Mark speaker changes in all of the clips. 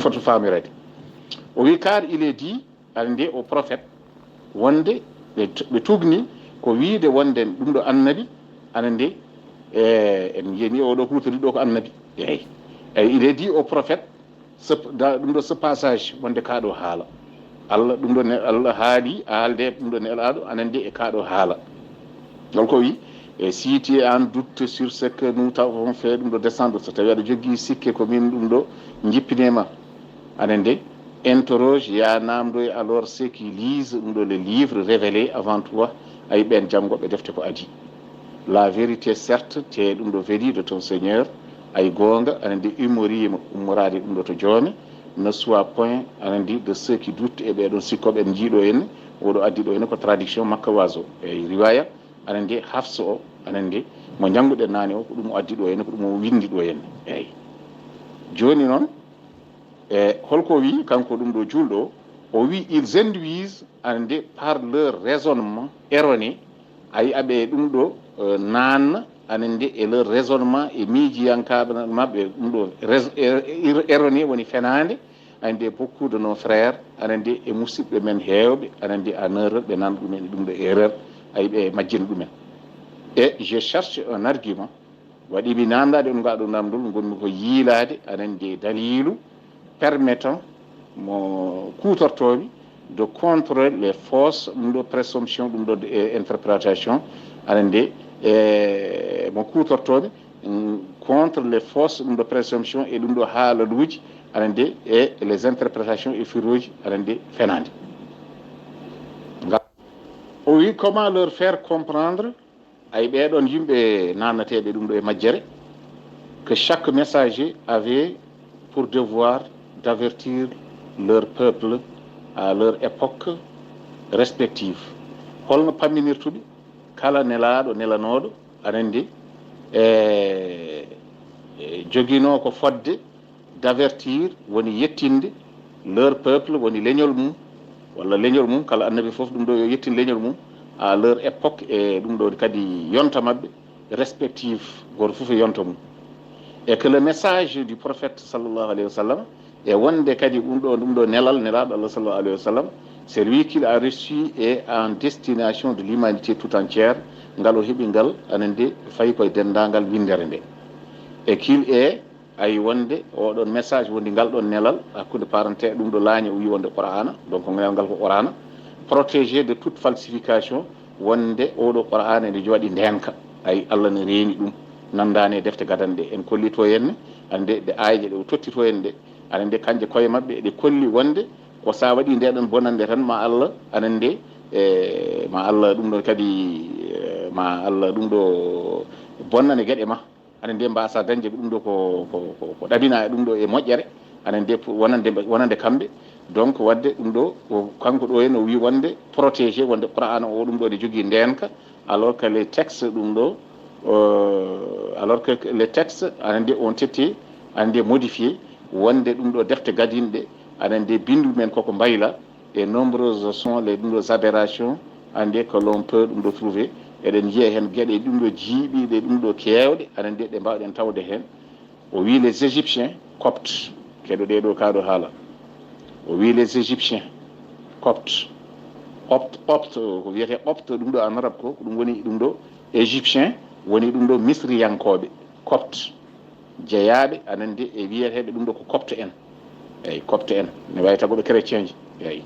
Speaker 1: foti famirede o wi car il est dit ande au prophète wonde ɓe tugni ko wiide wonde ɗum ɗo annabi ana nde en jeni oɗo hutori ɗo ko annabi eyi il est dit au prophète ɗum ɗo ce passage wonde kaɗo haala Allah ɗum ɗo ne Allah haali haalde ɗum ɗo nelaɗo anande e kaɗo haala donc o wi et si tu es en doute sur ce que nous t'avons fait ɗum ɗo descendre so tawi aɗa jogui sikke ko min ɗum ɗo jippinema anande interroge ya namdoy alors ceux qui lisent ɗum ɗo le livre révélé avant toi ay ɓen janggoɓe defte ko adi la vérité certes te ɗum ɗo weeli de ton seigneur ay gonga anande ummorima ummorade ɗum ɗo to joomi ne soit point anandi de ceux qui doutent e ɓeɗon sikkoɓe en jiiɗo henne oɗo addi ɗo henne ko traduction makka waso e riwaya anandi hafsa o anandi mo jannguɗen nane o ko ɗum o addi ɗo henne ko ɗum o windi ɗo henne eyyi joni noon e holko wi kanko ɗum ɗo julɗo o wi ils induisent anande par leur raisonnement erroné ayi aɓe ɗum ɗo nanna anande e leur raisonnement e miijiyankaɓe mabɓe ɗum ɗo erroné woni fenade ande beaucoup de nos frères anande e musidɓe men hewɓe anande en erreur ɓe nan ɗumen ɗum ɗo erreur ayi ɓe majjina ɗumen et je cherche un argument waɗimi nandade ɗum ngaɗo namdol gonmi ko yiilade anande dalilu permettant mo kutortomi de contrôler les fausses ɗum ɗo présomption ɗum ɗo interprétation anande mo kutortomi contre les fausses ɗum ɗo présomption e ɗum ɗo haalaluji anande e les interprétations et firuji anande fenade o wi comment leur faire comprendre ay ɓeɗon yimɓe nannateɓe ɗum ɗo e majjere que chaque messager avait pour devoir d'avertir leur peuple à leur époque respective holno pamminirtuɓe kala nelaɗo nelanoɗo anandi joguino ko fodde d'avertir woni yettinde leur peuple woni leñol mum walla leñol mum kala annabi foof ɗum ɗo yo yettin leñol mum à leur époque e ɗum ɗo kadi yonta mabɓe respective goto foof e yonta mum et que le message du prophète sallallahu alayhi wa sallam e wonde kadi ɗum ɗo nelal nelaɗo Allah sallallahu alayhi wa sallam c'est lui qu'il a reçu et en destination de l'humanité tout entière ngal o heeɓi ngal anande fayi koye dendagal windere nde et qu'il est ay wonde oɗon message wondi ngal ɗon nelal hakkude parenté ɗum ɗo laaña o wi wonde qur'ana donc nelal ngal ko qur'ana protégé de toute falsification wonde oɗo qur'ana nde jooɗi ndenka ay Allah ne reeni ɗum nandani e defte gadanɗe en kolli to henne ande ɗe ayje ɗe o totti to hen ɗe anande kanje koye mabɓe ɗe kolli wonde ko sa waɗi ndeɗon bonande tan ma Allah anande ma Allah ɗum ɗo kadi ma Allah ɗum ɗo bonnane gueɗe ma anande mbasa dañde ɗum ɗo ko ɗabina e ɗum ɗo e moƴƴere anande wonande kamɓe donc wadde ɗum ɗo ko kanko ɗo hen o wi wonde protégé wonde qur'ana o ɗum ɗo ne jogui ndenka alors que les textes ɗum ɗo alors que les textes anande on tetti anande modifié wonde ɗum ɗo defte gadinɗe anande bindu men koko mbayla et nombreuses sont les ɗum ɗo aberrations ande que l'on peut ɗum ɗo trouver eɗen jiiya hen gueɗe ɗum ɗo jiiɓiɗe ɗum ɗo kewɗe anande ɗe mbawɗen tawde hen o wi les égyptiens coptes keɗo ɗeɗo kaɗo haala o wi les égyptiens coptes opte ko wiyete opte ɗum ɗo en arabe ko ɗum woni ɗum ɗo égyptien woni ɗum ɗo misriyankoɓe copte jeeyaɓe anande e wiyeteɓe ɗum ɗo ko copte en eyyi copte en ne wawi tagoɓe chrétien ji eyyi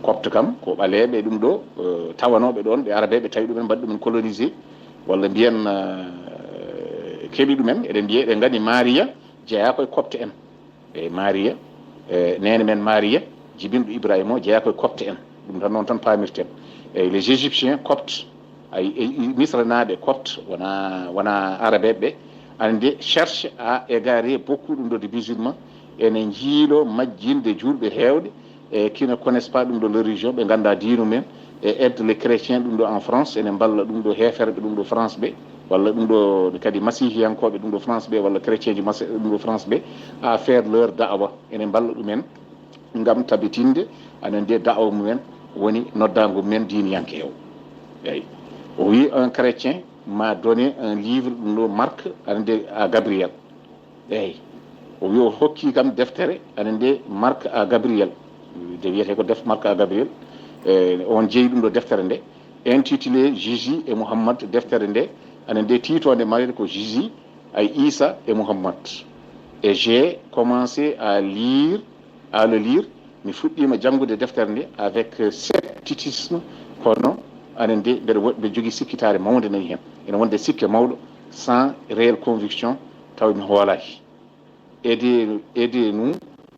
Speaker 1: copte kam ko ɓaleɓe ɗum ɗo tawanoɓe ɗon ɓe arabeɓe tawi ɗumen mbaɗi ɗumen colonisé walla mbiyen keeɓi ɗumen eɗen mbiya eɗen gandi Maria jeeya koye copte en eyyi Maria nene men Maria jibinɗo Ibrahima o jeeya koye copte en ɗum tan noon tan pamirten eyyi les égyptiens copte ay misranaɓe copte wona arabeɓe ɓe ande cherche à égarer beaucoup ɗum ɗo de musulmans ene jiilo majjinde julɓe hewɗe e qui ne connaissent pas ɗum ɗo leur religion ɓe ganda diinu men e aide les chrétiens ɗum ɗo en France ene balla ɗum ɗo heferɓe ɗum ɗo France ɓe walla ɗum ɗo kadi masihiyankoɓe ɗum ɗo France ɓe walla chrétien ji ɗum ɗo France ɓe à faire leur da'wa ene balla ɗumen ngam tabitinde anande da'wa mumen woni noddago mumen diiniyanke o eyyi o wi un chrétien m'a donné un livre ɗum ɗo Marc anande à Gabriel eyyi o wi o hokki kam deftere anen nde Marc à Gabriel de wiyete ko def Marc à Gabriel on jeeyi ɗum ɗo deftere nde intitulé Jésus et Mohammed deftere nde anen nde tiitode mayre ko Jésus ay Isa et Mohammed. Et j'ai commencé à le lire mi fuɗɗima janngude deftere nde avec scepticisme kono anen nde mbeɗa jogii sikkitaare mawde nayi heen ene wonde sikke mawɗo sans réelle conviction taw mi hoolaki. Aidez-nous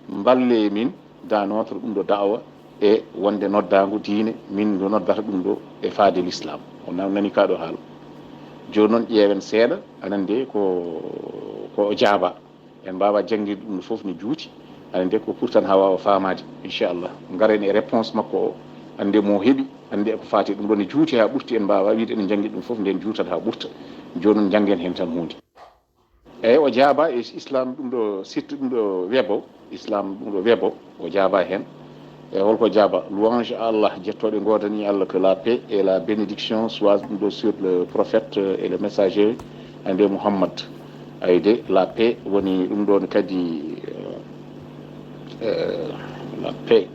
Speaker 1: mballe min dans notre ɗum ɗo da'wa e wonde noddaangu diine min no noddata ɗum ɗo e faade l'islam on nani kaɗo haala joni noon ƴeewen seeɗa anen nde ko jaaba en mbawa jangguide ɗum fof no juuti anen nde ko pour tan ha wawa famade inchallah garen e réponse makko o ande mo heeɓi ande ko fati ɗum ɗo ne juuti ha ɓurti en mbawa wiide enen jangguide ɗum fof nden juutat ha ɓurta joni noon janggen hen tan hunde eyyi o jaaba e islam ɗum ɗo site ɗum ɗo webo islam ɗum ɗo webo o jaaba hen e holko jaaba louange à Allah jettoɗe godani Allah que la paix et la bénédiction soient ɗum ɗo sur le prophète et le messager ande Muhammad ayde la paix woni ɗum ɗon kadi la paix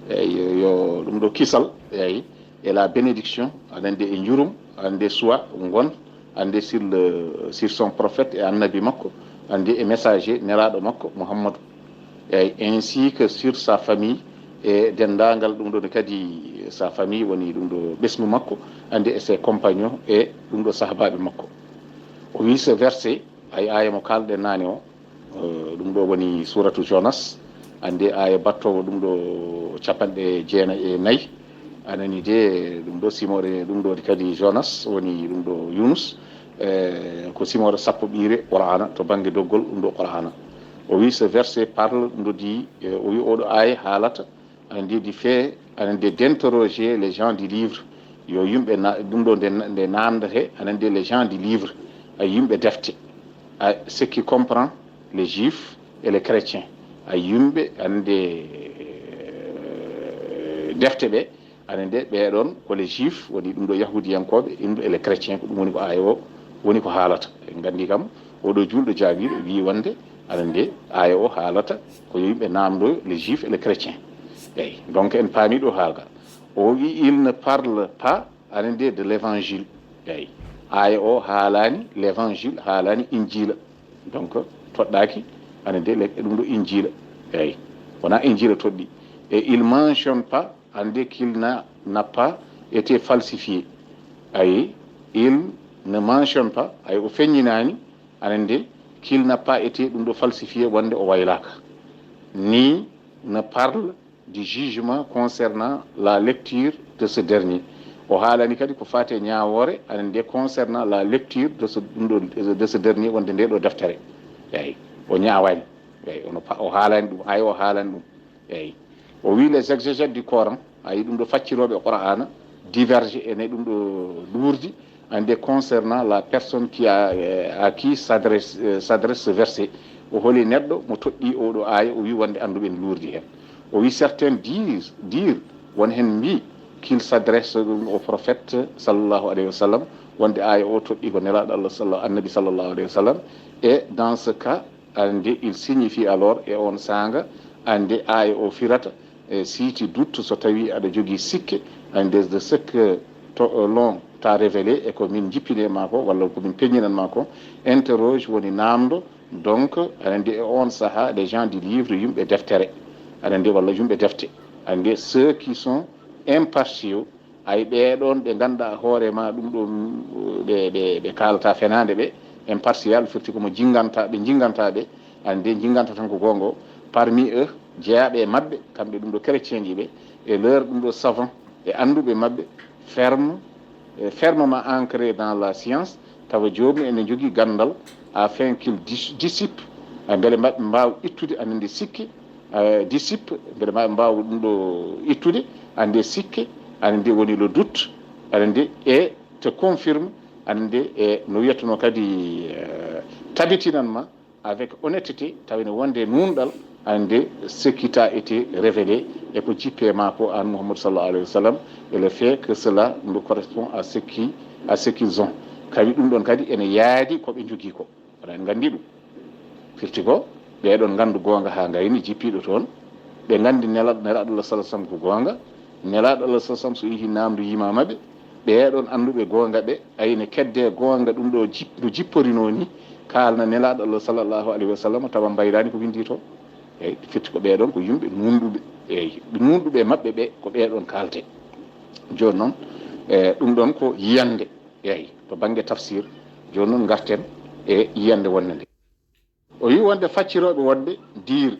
Speaker 1: eyi yo ɗum ɗo kisal eyi et la bénédiction aɗa e jurum ande soit gon ande sur son prophète et annabi makko ande e messager nelaɗo makko Mouhammadou eyi ainsi que sur sa famille e dendagal ɗum ɗon kadi sa famille woni ɗum ɗo ɓesmu makko ande e ses compagnons e ɗum ɗo sahabaɓe makko o wi ce verset ay aya mo kalɗen nane o ɗum ɗo woni suratu Jonas ande aya battowo ɗum ɗo capanɗe jeenayi e nayyi anani de ɗum ɗo simore ɗum ɗo kadi Jonas woni ɗum ɗo Yunus ko simore sappo ɓiire Qur'ana to banggue doggol ɗum ɗo Qur'ana o wi ce verset parle ɗum ɗo di o wi oɗo aya haalata andi di fait anande d'interroger les gens du livre yo yimɓe ɗum ɗo nde namdete anande les gens du livre ay yimɓe defte ce qui comprend les juifs et les chrétiens ay yimɓe ande defte ɓe anande ɓeɗon ko les juifs woni ɗum ɗo yahudiyankoɓe ɗum ɗo et les chrétiens ko ɗum woni ko aya o woni ko haalata en gandi kam oɗo julɗo jaabiɗo wi wonde anande aya o haalata ko yimɓe namdo les juifs et les chrétiens eyyi donc en paami ɗo haalga o wi il ne parle pas anande de l'évangile eyyi aya o haalani l'évangile haalani injila donc toɗɗaki anande ɗum ɗo injila eyyi wona injila toɗɗi et il mentionne pas ande qu'il n'a pas été falsifié ayi il ne mentionne pas ay o feññinani anande qu'il n'a pas été ɗum ɗo falsifié wonde o waylaka ni ne parle du jugement concernant la lecture de ce dernier o haalani kadi ko fate ñawore anande concernant la lecture de ce dernier wonde nde ɗo deftere eyyi o ñawani eyyi o haalani ɗum ay o haalani ɗum eyyi o wi les exégètes du Coran ayi ɗum ɗo facciroɓe Qur'ana diverge ene ɗum ɗo luurdi ande concernant la personne qui à qui s'adresse ce verset o hooli neɗɗo mo toɗɗi oɗo aya o wi wonde anduɓe ne luurdi hen o wi certains dire won hen mbi qu'il s'adresse au prophète sallallahu alayhi wa sallam wonde aya o toɗɗi ko nelaɗo Allah annabi sallallahu alayhi wa sallam et dans ce cas ande il signifie alors e on sanga ande aya o firata si tu doutes so tawi aɗa jogui sikke ande de ce que l'on t'a révélé e ko min jippinema ko walla ko min peññinanma ko interroge woni namdo donc ande e on saaha les gens du livre yimɓe deftere aɗa walla yimɓe defte ande ceux qui sont impartiaux ay ɓeɗon ɓe ganduɗa hoorema ɗum ɗo ɓe kalata fenade ɓe impartial firti komo jingantaɓe ande jinganta tan ko gongo parmi eux jeeyaɓe e mabɓe kamɓe ɗum ɗo chrétien jiɓe e leur ɗum ɗo savant e anduɓe mabɓe fermement ancré dans la science tawa jomum ene jogui gandal afin qu'il dissipe beele mabɓe mbawa ittude anande sikki dissipe beele mabɓe mbawa ɗum ɗo ittude ande sikke anande woni le doute anande et te confirme anande e no wiyatno kadi tabitinanma avec honnêteté tawine wonde nunɗal ande ce qui t'a été révélé et ko jippe ma ko an Muhammad sallallahu alayhi wa sallam et le fait que cela me correspond à ce qu'ils ont kadi ɗum ɗon kadi ene yaadi koɓe jogui ko aɗa en gandi ɗum firti ko ɓeɗon gandu gonga ha gayni jippiɗo toon ɓe gandi nelaɗo Allah sallallahu alaihi wasallam ko gonga nelaɗo Allah sallallahu alaihi wasallam so yihi namdu yimamaɓe ɓeɗon anduɓe gonga ɓe ayne kedde gonga ɗum ɗo no jipporino ni kalna nelaɗo Allah sallallahu alaihi wasallam tawa mbayrani ko windi toon eyyi firti ko ɓeɗon ko yimɓe nunɗuɓe eyyi nunɗuɓe mabɓe ɓe ko ɓeɗon kalte joni noon ɗum ɗon ko yiyande eyyi to banggue tafsir joni noon garten e yiyande wonde nde o wi wonde facciroɓe wonɓe dire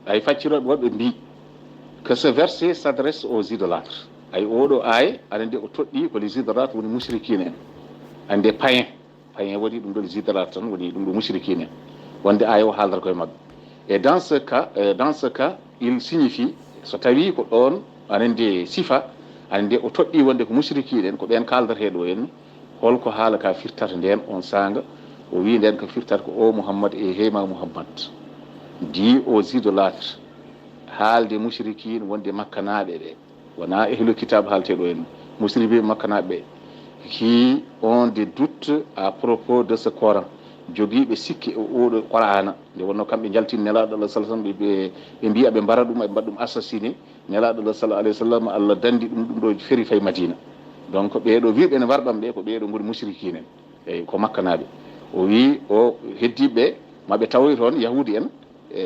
Speaker 1: ay facciroɓe wonɓe mbi que ce verset s'adresse aux idolâtres ay oɗo aya aɗa nde o toɗɗi ko les idolâtres woni mushrikine en ande payen woni ɗum ɗo les idolâtres tan woni ɗum ɗo mushrikine en wonde aya o haaldata koye mabɓe et dans ce cas il signifie so tawi ko ɗon aɗa nde sifa aɗa nde o toɗɗi wonde ko mushrikine en ko ɓen kaldate ɗo henni holko haala ka firtata nden on sanga o wi nden ko firtata ko o Muhammad e heyma Muhammad dit aux idolâtres haalde mushrikine wonde makkanaɓe ɓe wona ehlu kitab haalte ɗo en musribe makkanaɓe ɓe qui ont des doutes à propos de ce Coran jogiiɓe sikki e oɗo Qur'ana nde wonno kamɓe jaltini nelaɗo Allah sallallahu alaihi wasallam ɓe mbiya ɓe mbara ɗum e mbaɗa ɗum assassiné nelaɗo Allah sallallahu alaihi wasallam Allah dandi ɗum ɗo feri fay Madina donc ɓeɗo wiɓe ne warɓam ɓe ko ɓeɗo goni mushrikine en eyyi ko makkanaɓe o wi o heddiɓe maɓe tawoy toon yahudi en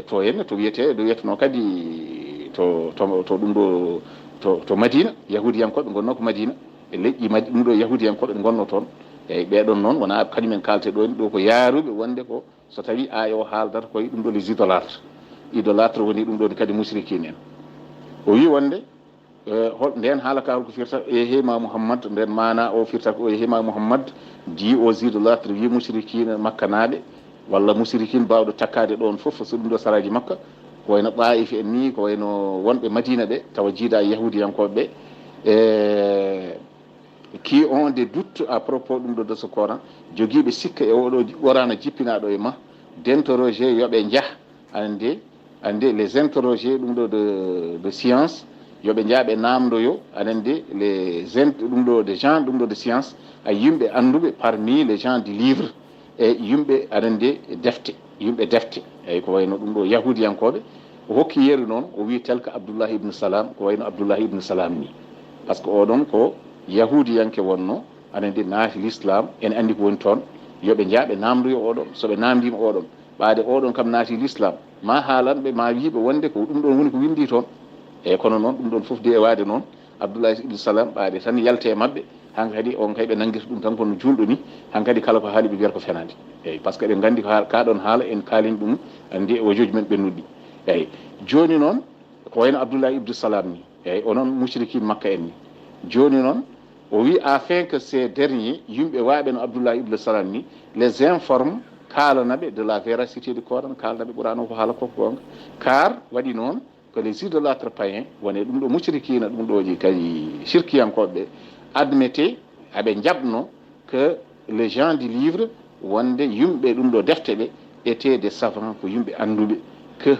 Speaker 1: to henne to wiyeteno kadi to ɗum ɗo to Madina yahudiyankoɓe gonno ko Madina e leƴƴi ɗum ɗo yahudiyankoɓe gonno toon eyyi ɓeɗon noon wona kañumen kalte ɗo ɗo ko yaaruɓe wonde ko so tawi aya o haaldata koye ɗum ɗo les idolâtre woni ɗum ɗo kadi mushrikine en o wi wonde nden haalaka holko firta e heyma Muhammad nden mana o firta ko e heyma Muhammad dit aux idolâtres wi mushrikine makkanaɓe walla mushrikine bawɗo takkade ɗon foof so ɗum ɗo saraji makka ko wayno Taif en ni ko wayno wonɓe Madina ɓe tawa jiida yahudiyankoɓe ɓe qui ont des doutes à propos ɗum ɗo de ce Coran joguiɓe sikka e oɗo Qur'ana jippinaɗo e ma d'interroger yoɓe jah ande les interroger ɗum ɗo de science yoɓe jaaɓe namdoyo anande ɗum ɗo de gens ɗum ɗo de science ay yimɓe anduɓe parmi les gens du livre e yimɓe anande yimɓe defte eyyi ko wayno ɗum ɗo yahudiyankoɓe o hokki yeru noon o wi tel que Abdullah ibn Salam ko wayno Abdullah ibn Salam ni par ce que oɗon ko yahudiyanke wonno anande naati l'islam en andi ko woni toon yoɓe jaaɓe namdoyo oɗon soɓe namdima oɗon ɓaade oɗon kam naati l'islam ma haalanɓe ma wiiɓe wonde ko ɗum ɗon woni ko windi toon eyyi kono noon ɗum ɗon foof de e waade noon Abdullah ibn Salam ɓaade tan yalte mabɓe hankadi on kay ɓe nanguirta ɗum tan kono julɗo ni hankadi kala ko haali ɓe wiyata ko fenade eyyi par ce que eɗen gandi kaɗon haala en kaalin ɗum andi o joji men ɓennuɗi eyyi joni noon ko wayno Abdullah ibn Salam ni eyyi onon mushrikine makka en ni joni noon o wi afin que ces derniers yimɓe waaɓe no Abdullah ibn Salam ni les informe kalanaɓe de la véracité du Coran kalanaɓe Qur'an o ko haala koko gonga car waɗi noon que les idolâtres païens wone ɗum ɗo mushrikina ɗum ɗoji kadi shirkiyankoɓe admettez aɓe jaɓno que les gens du livre wonde yimɓe ɗum ɗo defte ɓe étaient des savants ko yimɓe anduɓe que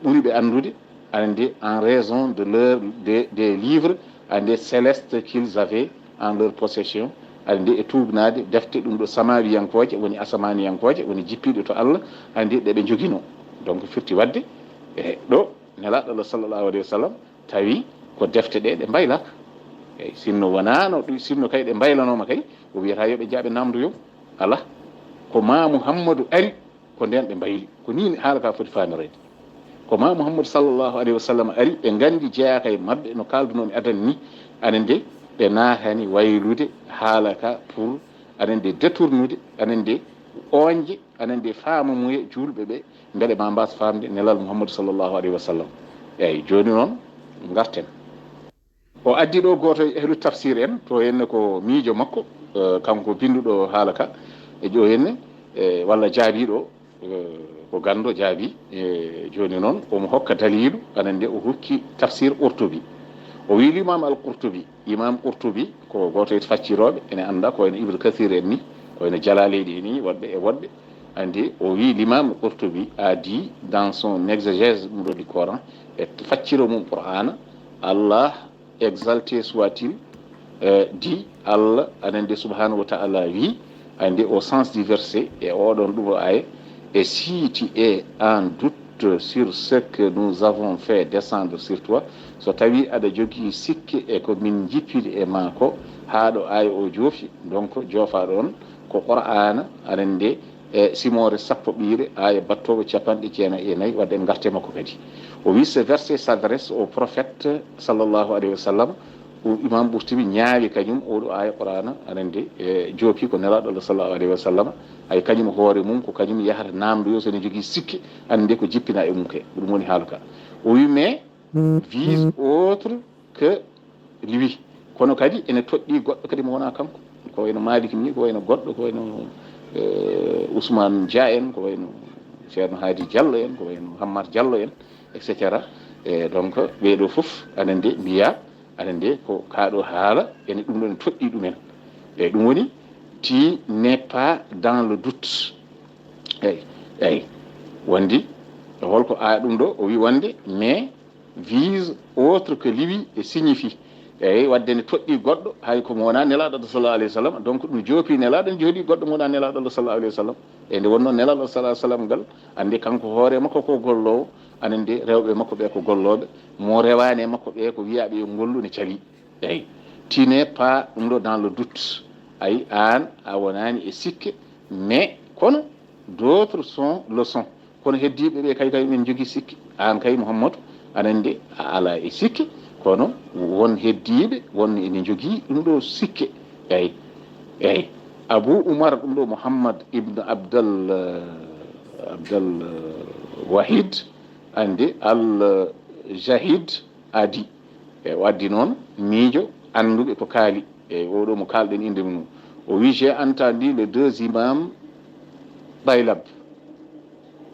Speaker 1: ɓuri ɓe andude ande en raison de leur des livres ande céleste qu'ils avaient en leur possession ande e tubnade defte ɗum ɗo samawiyankoje woni asamaniyankoje woni jippiɗe to Allah ande ɗeɓe joguino donc firti wadde e ɗo nelaɗo Allah sallallahu alayhi wa sallam tawi ko defte ɗe mbaylaka eyyi sinno wonano sinno kay ɗe mbaylanoma kay o wiyata yoɓe jaaɓe namdoyo ala ko ma Muhammadu ari ko nden ɓe mbayli ko ni haala ka foti famirede ko ma Muhammadu sallallahu alayhi wa sallam ari ɓe gandi jeeyaka e mabɓe no kaldunomi adani ni anande ɓe naatani waylude haala ka pour anande détournude anande oñje anande famamuye julɓe ɓe beele ma mbasa famde nelal Muhammadu sallallahu alayhi wa sallam eyyi joni noon garten o addi ɗo goto e ehlu tafsir en to henne ko miijo makko kanko binduɗo haala ka e ƴo henne walla jaabiɗo ko gando jaabi joni noon omo hokka dalilu anande o hokki tafsir Qurtubi o wi l'imam al-Qurtubi imam Qurtubi ko goto e facciroɓe ene anda ko wayno Ibn Kathir en ni ko wayno Jalalayn ni woɗɓe e woɗɓe andi o wi l'imam Qurtubi a dit dans son exégèse ɗum ɗo du Coran e facciro mum Qur'ana Allah exalté soit-il dit Allah anande subhanahu wa ta'ala wi ande au sens du verset e oɗon ɗum o aya et si tu es en doute sur ce que nous avons fait descendre sur toi, so tawi aɗa jogii sikki e ko min jippiri e maa ko haa ɗo aaya o joofi, donc joofaaɗo on ko qur'ana anen nde e simore sappo ɓiire aya battoɓe capanɗe jeenayi e nayyi wadde en garte makko kadi o wi ce verset s'adresse au prophète sallllahu alayhi wa sallam o imam ɓurtibi ñaawi kañum oɗo aya qur'ana anen nde e joopi ko nelaɗo allah sallllahu alayhi wa sallam ay kañum hoore mum ko kañum yahata namdoyo sone jogii sikki ande nde ko jippina e mum ke ɗum woni haala ka o wi mais vise autre que lui kono kadi ene toɗɗi goɗɗo kadi mo wona kanko ko wayno maliki ni ko wayno goɗɗo ko wayno Ousmane Dia en ko wayno ceerno Hadi Diallo en ko wayno Hammar Diallo en etc e donc ɓeeɗo fof anen nde mbiya anen nde ko kaaɗo haala ene ɗum ɗo ne toɗɗi ɗumen eyyi ɗum woni tu n'es pas dans le doute eyyi wondi holko aya ɗum ɗo o wi wonde mais vise autre que lui et signifie eyyi wadde ne toɗɗi goɗɗo hay komo wona nelaɗo Allah sallallahu alayhi wa sallam donc ɗum joopi nelaɗo ne jooɗi goɗɗo mo wona nelaɗo Allah sallallahu alayhi wa sallam e nde wonno nelaɗo sallallahu alayhi wa sallam ngal andi kanko hoore makko ko gollowo anen nde rewɓe makko ɓe ko golloɓe mo rewani e makko ɓe ko wiyaɓe yo gollu ne cali eyyi tu n'es pas ɗum ɗo dans le doute ay an a wonani e sikke mais kono d'autres sont le sont kono heddiɓe ɓe kay min jogui sikki an kay Mouhammadou anen nde a ala e sikke kono won heddiɓe won ene jogii ɗum ɗo sikke eyyi Abou Oumar ɗum ɗo Mouhammad ibne Abdal Wahid ande al Jahid adi e waddi noon miijo anduɓe ko kaali e oɗo mo kalɗen inde mum o wi j'ai entendu les deux imams Baylab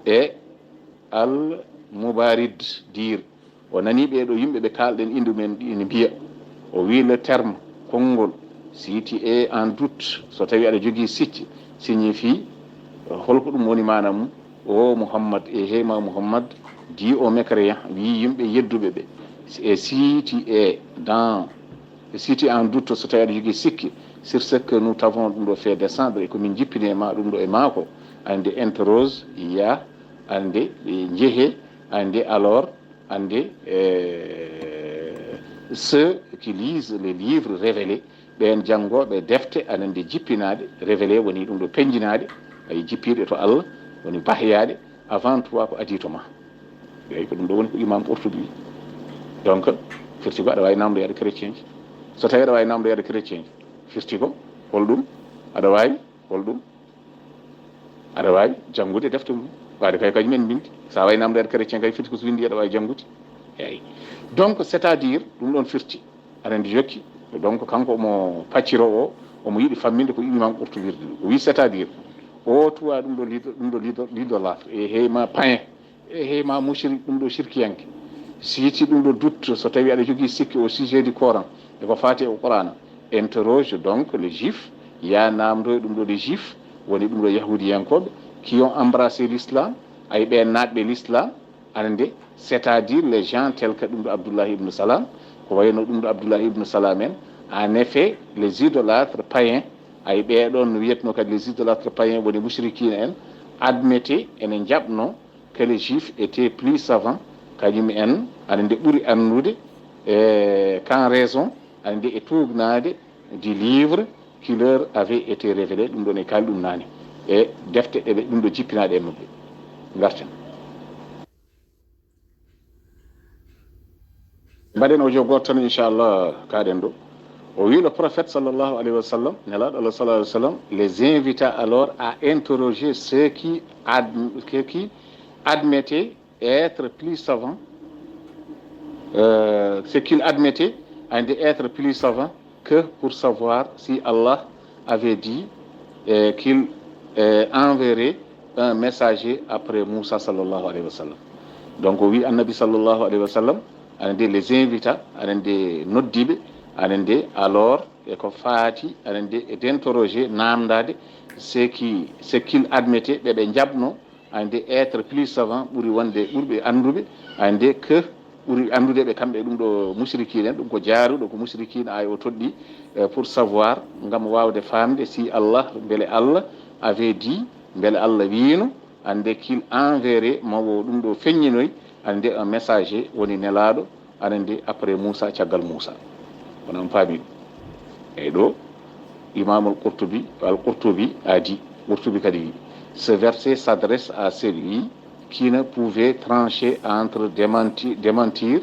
Speaker 1: et al Moubarid dire o nani ɓeɗo yimɓe ɓe kalɗen inde men ine mbiya o wi le terme konngol si tu es en doute so tawi aɗa jogii sikki signifie holko ɗum woni mana mum o Mouhammad e heyma Mouhammad di au mécréant wi yimɓe yedduɓe ɓe et si tu es en doute so tawi aɗa jogii sikki sur ce que nous t'avons ɗum ɗo fait descendre e komin jippini e ma ɗum ɗo e maako ande interroge ya ande jeehe ande alors ande ceux qui lisent les livres révélés ɓen janngoɓe defte anen nde jippinaɗe révélé woni ɗum ɗo peñjinaɗe ay jippirɗe to Allah woni bahyaɗe avant tout ko adi to ma eyyi ko ɗum ɗo woni ko imam Qurtubi wi donc firti ko aɗa wawi namdo yaade chrétien ji so tawi aɗa wawi namdo yaade chrétien ji firti ko holɗum aɗa wawi holɗum aɗa wawi janngude defte mum wade kay kañumen bindi sa wawi namdo yaade chrétien kay firti ko so windi aɗa wawi janngude eyyi donc c'est à dire ɗum ɗon firti aɗa andi jokki donc kanko omo pacciro o omo yiɗi famminde ko imam Qurtubi o wi c'est à dire o tuwa ɗum ɗo l'idolâtre e heyma païen e heyma mushrik ɗum ɗo shirkiyanke siiti ɗum ɗo doute so tawi aɗa jogii sikki au sujet du Coran e ko fati au Qur'ana interroge donc les juifs ya namdoye ɗum ɗo les juifs woni ɗum ɗo yahudiyankoɓe qui ont embrassé l'islam ay ɓe natɓe l'islam ana nde c'est à dire les gens tels que ɗum ɗo Abdullah ibn Salam ko wayno ɗum ɗo Abdullah ibn Salam en en effet les idolâtres païens ay ɓeɗon no wiyetno kadi les idolâtres païens woni mushrikina en admettez ene jaɓno que les juifs étaient plus savants kañum en ana nde ɓuuri annude qu'en raison ana nde e tugnade du livre qui leur avait été révélé ɗum ɗon e kaali ɗum nani e defte ɗeɓe ɗum ɗo jippinaɗe e mabɓe garten mbaɗen o jo goto tan inchallah kaɗen ɗo o wi le prophète sallallahu alayhi wa sallam nelaɗo Allah sallallahu alayhi wa sallam les invita alors à interroger ceux qui admettaient être plus savants ce qu'il admettait être plus savant que pour savoir si Allah avait dit qu'il enverrait un messager après Moussa sallallahu alayhi wa sallam donc oui annabi sallallahu alayhi wa sallam anen nde les invita anen nde noddiɓe anen nde alors eko faati anen nde e d'interroger namdade ce qu'il admettait ɓeɓe jaɓno anen nde être plus savant ɓuuri wonde ɓurɓe anduɓe anen nde que ɓuuri andude ɓe kamɓe ɗum ɗo mushrikine en ɗum ko jaaruɗo ko mushrikine ay o toɗɗi pour savoir ngam wawde famde si Allah beele Allah avait dit beele Allah wiino ande qu'il enverrait mawo ɗum ɗo feññinoy ande un messager woni nelaɗo anande après Moussa caggal Moussa onon paami ɗum eyyi ɗo Imam al-Qurtubi a dit Qurtubi kadi wi ce verset s'adresse à celui qui ne pouvait trancher entre démentir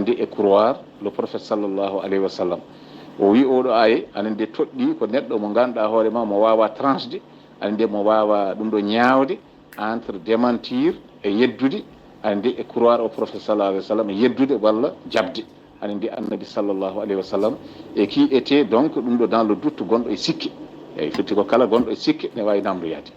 Speaker 1: et croire le prophète sallallahu alayhi wa sallam. O wi oɗo aye anande toɗɗi ko neɗɗo mo ganduɗa hoorema mo wawa tranchede anande mo wawa ɗum ɗo ñaawde entre démentir et yeddude anande e croire au prophète sallallahu alayhi wa sallam e yeddude walla jabde anande annabi sallallahu alayhi wa sallam et qui était donc ɗum ɗo dans le doute gonɗo e sikke eyyi firti ko kala gonɗo e sikke ne wawi namdoyade.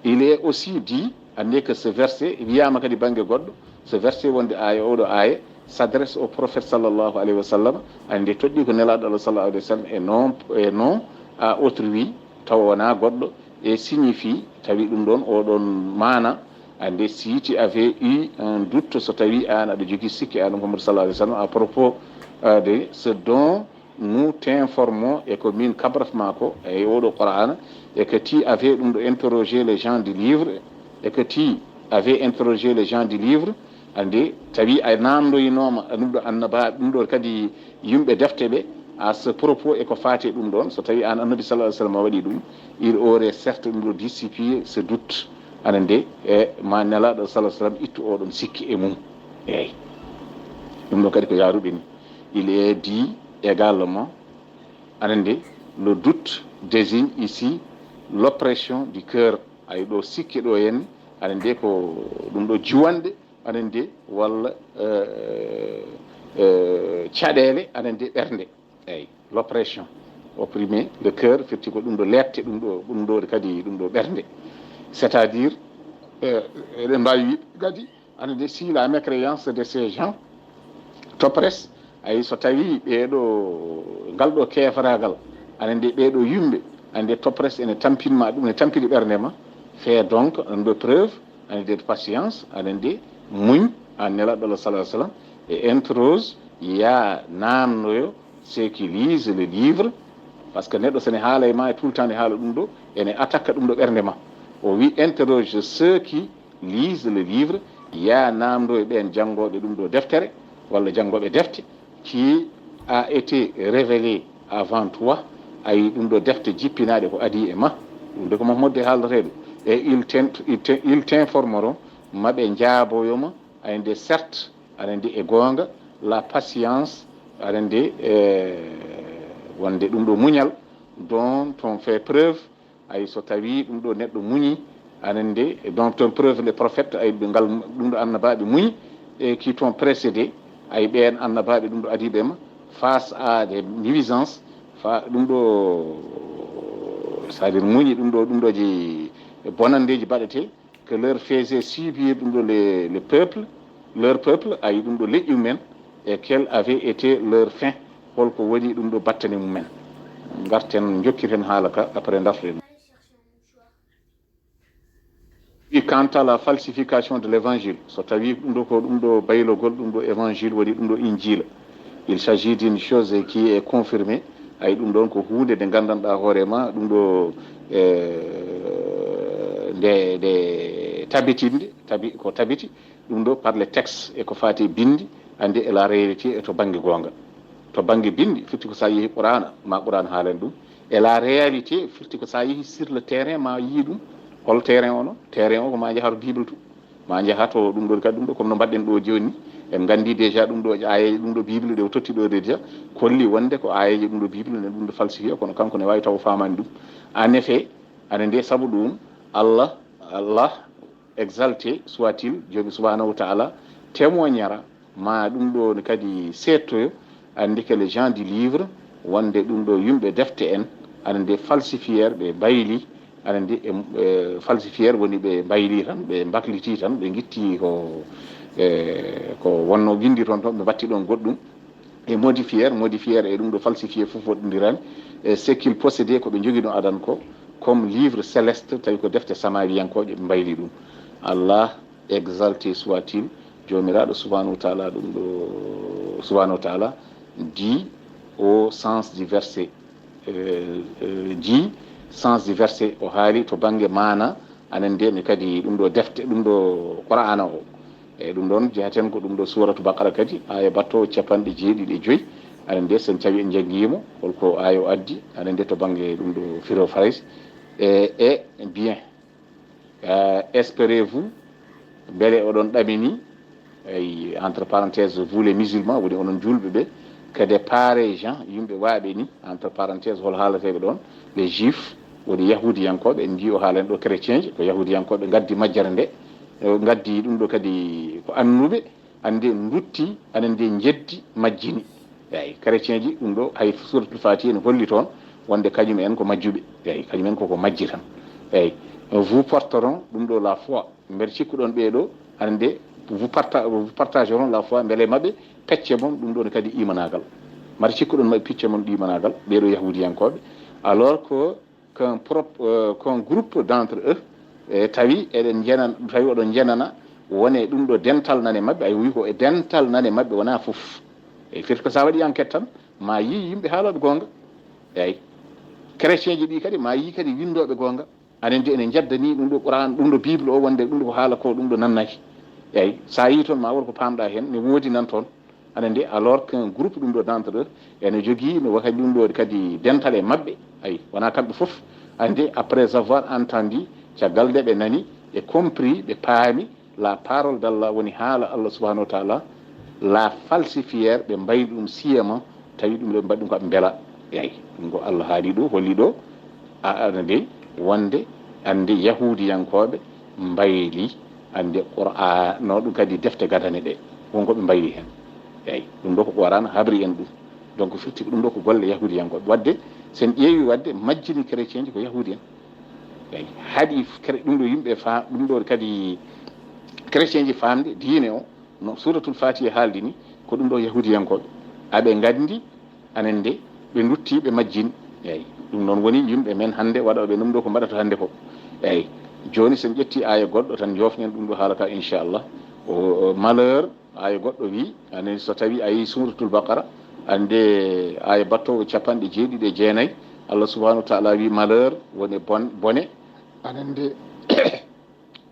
Speaker 1: Il est aussi dit ande que ce verset wiyama kadi banggue goɗɗo ce verset wonde aya oɗo aya s'adresse au prophète sallallahu alayhi wa sallam ande toɗɗi ko nelaɗo Allah sallallahu alayhi wa sallam et non à autrui taw wona goɗɗo et signifie tawi ɗum ɗon oɗon mana ande si tu avais eu un doute so tawi an aɗa jogui sikki an Muhammad sallallahu alayhi wa sallam à propos de ce dont nous t'informons et que min kabrafma ko e oɗo Qur'an et que tu avais ɗum ɗo interrogé les gens du livre et que tu avais interrogé les gens du livre ande tawi a namdoyinoma ɗum ɗo annaba ɗum ɗo kadi yimɓe defte ɓe à ce propos e ko faati ɗum ɗon so tawi an annabi sallallahu alayhi wa sallam waɗi ɗum il aurait certes ɗum ɗo dissipé ce doute anande e ma nelaɗo sallallahu alayhi wa sallam ittu oɗon sikki e mum eyyi ɗum ɗo kadi ko yaruɓe ni. Il est dit également anande le doute désigne ici l'oppression du cœur ay ɗo sikki ɗo henna anande ko ɗum ɗo juwande anande walla caɗele anande ɓernde eyyi l'oppression opprimé le cœur firti ko ɗum ɗo lette ɗum ɗo kadi ɗum ɗo ɓernde c'est à dire eɗen mbawi wiide kadi anande si la mécréance de ces gens topres ay so tawi ɓeɗo ngal ɗo kefaragal anande ɓeɗo yumɓe ande topres ene tampinma ɗum ne tampini ɓernde ma fait donc de preuve anande de patience anande muñ an nelaɗo Allah sallallahu alayhi wa sallam et interroge ya namnoyo ceux qui lisent le livre par ce que neɗɗo sene haala e ma tout le temps ne haala ɗum ɗo ene attaque ɗum ɗo ɓernde ma o wi interroge ceux qui lisent le livre ya namdo e ɓen janngoɓe ɗum ɗo deftere walla janngoɓe defte qui a été révélé avant toi ay ɗum ɗo defte jippinaɗe ko adi e ma ɗum de ko Mahamadou haaldateɗo et ils t'informeront maɓe jaaboyoma ayde certes aɗa e gonga la patience aɗa wonde ɗum ɗo muñal dont on fait preuve ay so tawi ɗum ɗo neɗɗo muñi anande dont on preuve les prophètes ay ngal ɗum ɗo annabaɓe muñi et qui t'ont précédé ay ɓen annabaɓe ɗum ɗo adiɓe ma face à des nuisances ɗum ɗo c'est à dire muñi ɗum ɗoji bonandeji baɗete que leur faisait subir ɗum ɗo leur peuple ay ɗum ɗo leƴƴu men et quelle avait été leur fin holko woni ɗum ɗo battane mumen garten jokkiten haala ka après darten. Quant à la falsification de l'évangile so tawi ɗum ɗo ko ɗum ɗo baylogol ɗum ɗo évangile woni ɗum ɗo injila il s'agit d'une chose qui est confirmée ay ɗum ɗon ko hunde nde gandanɗa hoorema ɗum ɗo nde tabitinde ko tabiti ɗum ɗo par les textes e ko fati bindi andi e la réalité e to banggue gonga to banggue bindi firti ko sa yeehi qur'ana ma qur'an haalen ɗum e la réalité firti ko sa yeehi sur le terrain ma yii ɗum hol terrain o terrain o ko ma jaha to bible to ma jaha to ɗum ɗo kadi ɗum ɗo comme no mbaɗɗen ɗo joni en gandi déjà ɗum ɗo ayeji ɗum ɗo bible ɗe o totti ɗo déjà kolli wonde ko ayeji ɗum ɗo bible ne ɗum ɗo falsifié kono kanko ne wawi taw famani ɗum en effet ane nde saabu ɗum Allah exalté soit-il joni subhanahu wa ta'ala témoignera ma ɗum ɗo kadi settoyo andi que les gens du livre wonde ɗum ɗo yimɓe defte en ana nde falsifiére ɓe bayli ana ndi falsifiére woni ɓe bayli tan ɓe bakliti tan ɓe guitti ko wonno windi toon ɓe batti ɗon goɗɗum e modifiére e ɗum ɗo falsifié fof waɗodirani e ce qu'il possédé ko ɓe jogui ɗon adan ko comme livre céleste tawi ko defte samawiyankoje ɓe mbayli ɗum. Allah exalté soit-il jomiraɗo subhanahu wa ta'ala ɗum ɗo subhanahu wa ta'ala dit au sens du verset dit sens du verset o haali to banggue mana anen de mi kadi ɗum ɗo defte ɗum ɗo qur'ana o e ɗum ɗon jeyaten ko ɗum ɗo suratu baqara kadi aya batto capanɗe 7:5 anen de sen tawi en jangguimo holko aya o addi anen de to banggue ɗum ɗo firo faris et bien espérez-vous beele oɗon ɗamini ay entre parenthèses vous les musulmans woni onon julɓe ɓe que des pareils gens yimɓe waaɓe ni entre parenthèses hol haalateɓe ɗon les juifs woni yahudiyankoɓe en jii o haalen ɗo chrétien ji ko yahudiyankoɓe gaddi majjere nde gaddi ɗum ɗo kadi ko annuɓe ande dutti anen nde jeddi majjini eyyi chrétien ji ɗum ɗo hay suratul fatiha ne holli toon wonde kañum en ko majjuɓe eyyi kañum en koko majji tan eyyi vous porteront ɗum ɗo la foi mbeɗa cikkuɗon ɓeeɗo ande vous partageront la foi beele mabɓe pecce mon ɗum ɗo ne kadi imanagal mbaɗa cikkuɗon mabɓe picce mon ɗimanagal ɓeeɗo yahudiyankoɓe alors que qu'un groupe d'entre eux tawi eɗen jenan tawi oɗon jenana wone ɗum ɗo dental nane mabɓe ay wi ko e dental nane mabɓe wona fof eyyi firti ko sa waɗi enquête tan ma yi yimɓe haaloɓe gonga eyyi chrétien ji ɗi kadi ma yi kadi windoɓe gonga anen de ene jaddani ɗum ɗo qouran ɗum ɗo bible o wonde ɗum ɗo ko haala ko ɗum ɗo nannaki eyyi sa yi toon ma won ko pamɗa hen ne woodi nan toon anen de alors qu'un groupe ɗum ɗo d'entre eux ene jogui no wakadi ɗum ɗo kadi dental e mabɓe ayi wona kamɓe foof ande après avoir entendu caggal nde ɓe nani et compris ɓe paami la parole d'Allah woni haala Allah subahanahu wa taala la falsifiére ɓe mbayi ɗum sciemment tawi ɗum ɗo mbaɗi ɗum koɓe beela eyyi ɗum ko Allah haali ɗo holli ɗo ana de wonde ande yahudiyankoɓe mbayli ande qur'an no ɗum kadi defte gadane ɗe wonko ɓe mbayli hen eyyi ɗum ɗo ko qur'an habri en ɗum donc firti ɗum ɗo ko golle yahudiyankoɓe wadde sen ƴeewi wadde majjini chrétien ji ko yahudi en eyyi haaɗi ɗum ɗo yimɓe fa ɗum ɗo kadi chrétien ji famde diine o no suratul fatiha haaldi ni ko ɗum ɗo yahudiyankoɓe aɓe gandi anen de ɓe dutti ɓe majjini eyyi ɗum noon woni yimɓe men hande waɗoɓe ɗum ɗo ko mbaɗata hande ko eyyi joni sen ƴetti aya goɗɗo tan jofnen ɗum ɗo haalaka inchallah o malheur aya goɗɗo wi anen so tawi a yi suratul baqara ande aya battowo 7:9 Allah subhanahu wa ta'ala wi malheur woni bone anende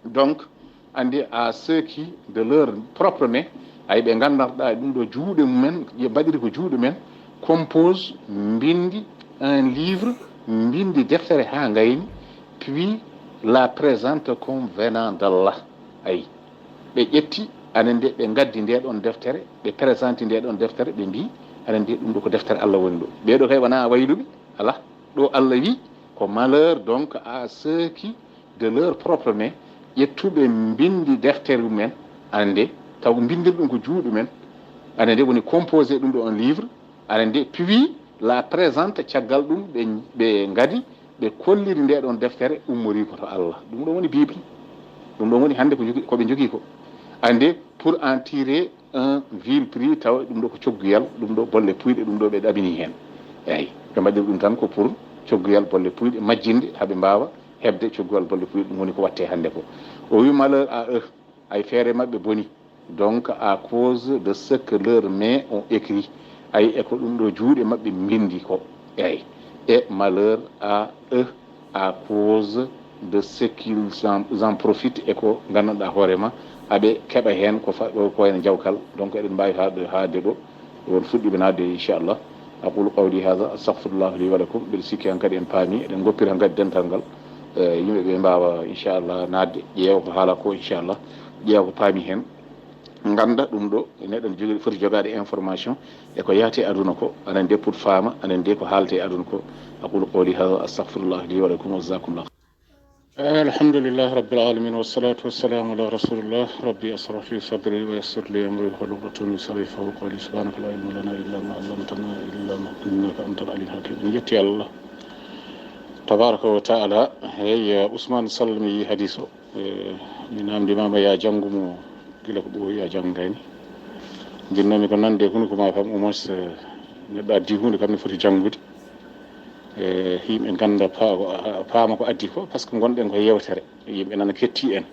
Speaker 1: donc ande à ceux qui de leur propre main ay ɓe gandarɗa ɗum ɗo juuɗe mumen mbaɗiri ko juuɗe men compose mbindi un livre mbindi deftere ha gayni puis la présente comme venant d'Allah ayi ɓe ƴetti anende ɓe gaddi nde ɗon deftere ɓe présente nde ɗon deftere ɓe mbi anen de ɗum ɗo ko deftere Allah woni ɗo ɓeɗo kay wona wayluɓe ala ɗo Allah wi ko malheur donc à ceux qui de leur propre main ƴettuɓe mbindi deftere mumen anende taw mbindir ɗum ko juuɗe men anende woni composé ɗum ɗo un livre anende puis la présente caggal ɗum ɓe gadi ɓe kolliri nde ɗon deftere ummori ko to Allah ɗum ɗo woni bible ɗum ɗo woni hande koɓe jogui ko ande pour en tirer un vil prix taw ɗum ɗo ko cogguyal ɗum ɗo bolle puyɗe ɗum ɗo ɓe ɗamini hen eyyi ɓe mbaɗiri ɗum tan ko pour cogguyal bolle puyɗe majjinde haaɓe mbawa hebde cogguyal bolle puyɗe ɗum woni ko watte hande ko o wi malheur à eux ay feere mabɓe boni donc à cause de ce que leurs mains ont écrit ay eko ɗum ɗo juuɗe mabɓe mbindi ko eyyi et malheur à eux à cause de ce qu'ils en profitent eko gandanɗa hoorema aɓe keɓa hen ko hen jawkal donc eɗen mbawi haade ɗo won fuɗɗiɓe nadde inchallah aqulu qawli hada astaghfirullah li wa lakum mbiɗa sikki han kadi en paami eɗen goppiri han kadi dental ngal yimɓeɓe mbawa inchallah nadde ƴeewa ko haala ko inchallah ƴeewa ko paami hen ganda ɗum ɗo neɗɗo ne jogui foti jogade information e ko yaati aduna ko anen de pour faama anen de ko haalte aduna ko aqulu qawli hada astaghfirullah li wa lakum wa jazakumullah الحمد لله رب العالمين والصلاة والسلام على رسول الله ربي أسرع في صدري ويسر لي أمري واحلل عقدة من لساني يفقهوا قولي سبحانك لا علم لنا إلا ما علمتنا إنك أنت العليم الحكيم يتي الله تبارك وتعالى هي عثمان سلمي حديثه من أم دمام يا جنغمو gila ko ɓooyi a janngani jinnomi ko nande hunde ko ma fam au moins neɗɗo addi hunde kam ne foti janngude yimɓe ganda paama ko addi ko par ce que gonɗen ko yewtere yimɓe nana ketti en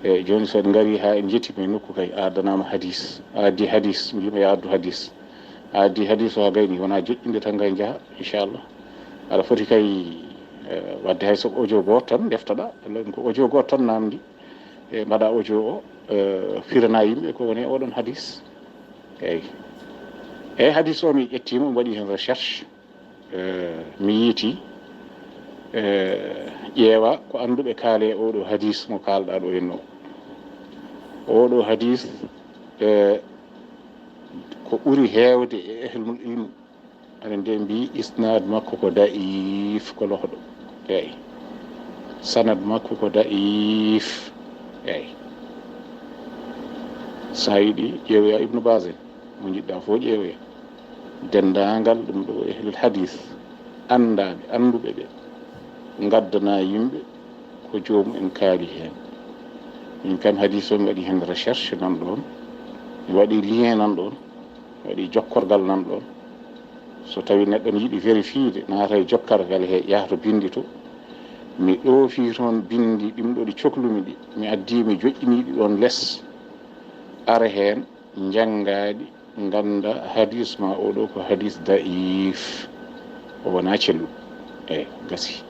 Speaker 1: e joni so en ngari ha en jettimi nokku kay adanama hadis a addi hadis mbima ya addu hadis a addi hadis o ha gayni wona joƴƴinde tan ngay jaaha inchallah aɗa foti kay wadde hay so audio goto tan deftoɗa ko audio goto tan namdi e mbaɗa audio o firana yimɓe ko woni oɗon hadis eyyi hadis o mi ƴettima mi waɗi hen recherche mi yiiti ƴeewa ko anduɓe kaale oɗo hadis mo kalɗa ɗo henno oɗo hadis ko ɓuri heewde e ehlul ilmu aɗa nde mbi isnad makko ko da'if ko lohɗo eyyi sanad makko ko da'if eyyi sa yiɗi ƴeewoya ibnu bas en mo jiɗɗa fof ƴeewoya dendagal ɗum ɗo ehlul hadis andaɓe anduɓe ɓe gaddana yimɓe ko jomum en kaali hen min kam hadis o mi waɗi hen recherche nan ɗon mi waɗi lien nan ɗon mi waɗi jokkorgal nan ɗon so tawi neɗɗo ne yiiɗi vérifiede naata e jokkargal he yahata bindi to mi ɗoofi toon bindi ɗimɗo ɗi cohlumi ɗi mi addi mi joƴƴiniɗi ɗon less ara hen janggaɗi ganda hadis ma oɗo ko hadis da'if o wona celluɗo eyyi gasi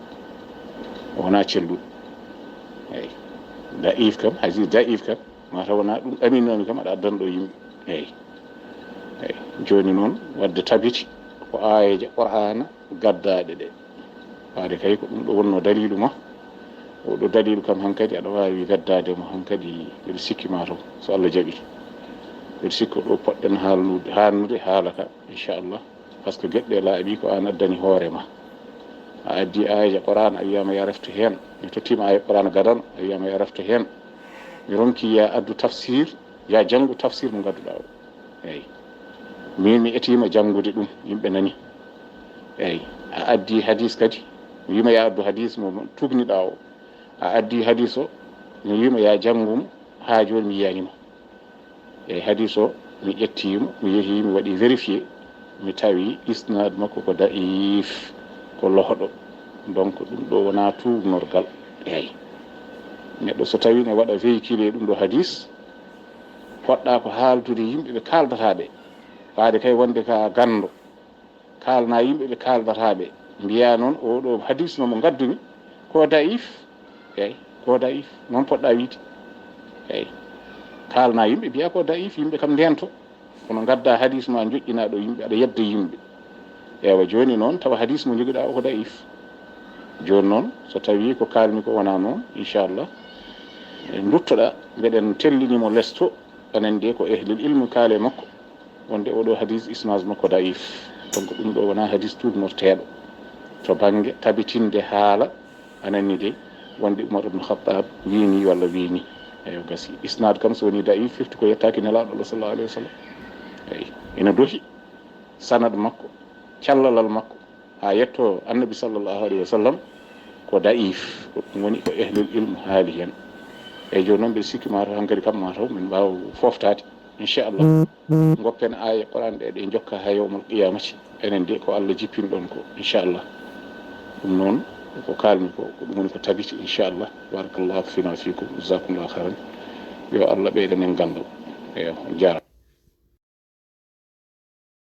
Speaker 1: o wona celluɗo eyyi da'if kam hadis da'if kam mata wona ɗum ɗaminnomi kam aɗa addanɗo yimɓe eyyi joni noon wadde tabiti ko ayeje qur'ana gaddaɗe ɗe waade kay ko ɗum ɗo wonno dalilu ma oɗo dalilu kam hankkadi aɗa wawi weddade mo hankkadi mbiɗa sikki ma taw so Allah jaaɓi mbiɗa sikki ɗo poɗɗen haalnude haala ka inchallah par ce que gueɗɗe laaɓi ko an addani hoorema a addi ayeje qur'ana a wiyama ya reftu hen mi tottima aye qur'ana gadan a wiyama ya reftu hen mi ronki ya addu tafsir ya janngu tafsir mo gadduɗa o eyyi min mi etima janngude ɗum yimɓe nani eyyi a addi hadis kadi mi wima ya addu hadis mo tugniɗa o a addi hadis o mi wima ya janngum ha joni mi yiyanimo eyyi hadis o mi ƴettimo mi yeehi mi waɗi vérifié mi tawi isnad makko ko da'if ko lohɗo donc ɗum ɗo wona tugnorgal eyyi neɗɗo so tawi ne waɗa véhiculé ɗum ɗo hadis poɗɗa ko haaldude yimɓe ɓe kaldataɓe waade kay wonde ka gando kalna yimɓe ɓe kaldataɓe mbiya noon oɗo hadis nomo gaddumi ko da'if eyyi ko da'if noon poɗɗa wiide eyyi kalna yimɓe mbiya ko da'if yimɓe kam ndento kono gadda hadis ma joƴƴina ɗo yimɓe aɗa yedda yimɓe ewa joni noon tawa hadis mo joguiɗa o ko da'if joni noon so tawi ko kalmi ko wona noon inchallah duttoɗa mbeɗen tellinimo lesto anen de ko ehlil ilmu kaale makko wonde oɗo hadis isnad makko da'if donc ɗum ɗo wona hadis tugnorteɗo to banggue tabitinde haala anani de wonde Umar ibn Khattab wini walla wini eyo gasi isnad kam so woni da'if firti ko yettaki nelaɗo Allah sallallahu alayhi wa sallam eyyi ina dohi sanad makko callalal makko ha yetto annabi sallallahu alayhi wa sallam ko da'if ɗum woni ko ehlul ilmu haali hen eyyi joni noon mbiɗa sikki mataw hankkadi kam mataw min mbawa foftade inchallah goppen aya qur'an ɗe jokka ha yawmal qiyamati enen de ko Allah jippin ɗon ko inchallah ɗum noon ko kalmi ko ɗum woni ko tabiti inchallah barakallahu fina fikum jazakumullahu khairan yo Allah ɓeydanen gandal eyo jarama